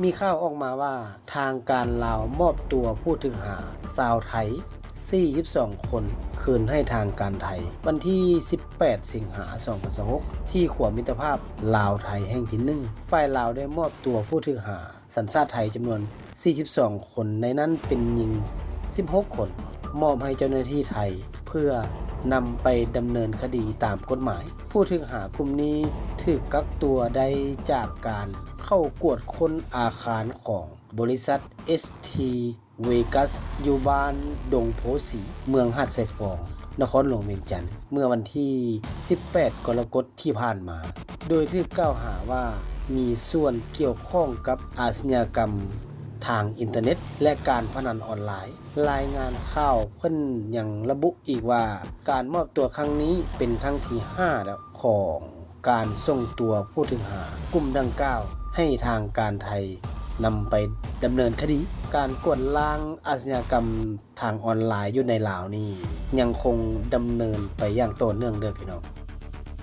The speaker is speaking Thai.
มีข่าวออกมาว่าทางการลาวมอบตัวผู้ถูกหาชาวไทย42 คนคืนให้ทางการไทยวันที่18 สิงหาคม 2026ที่ขวมิตรภาพลาวไทยแห่งที่1ฝ่ายลาวได้มอบตัวผู้ถูกหาสัญชาติไทยจำนวน42 คนในนั้นเป็นหญิง16 คนมอบให้เจ้าหน้าที่ไทยเพื่อนำไปดำเนินคดีตามกฎหมายผู้ถูกหากลุ่มนี้ถูกกักตัวได้จากการเข้ากวดค้นอาคารของบริษัท ST เวกัสอยู่บ้านดงโพสีเมืองหาดไซฟองนครหลวงเวียงจันทน์เมื่อวันที่18 กรกฎาคมที่ผ่านมาโดยถูกกล่าวหาว่ามีส่วนเกี่ยวข้องกับอาชญากรรมทางอินเทอร์เน็ตและการพนันออนไลน์รายงานข่าวเพิ่นยังระบุอีกว่าการมอบตัวครั้งนี้เป็นครั้งที่5แล้วของการส่งตัวผู้ถูกหากลุ่มดังกล่าวให้ทางการไทยนำไปดำเนินคดีการกวดล้างอาชญากรรมทางออนไลน์อยู่ในลาวนี่ยังคงดำเนินไปอย่างต่อเนื่องเด้อพี่น้อง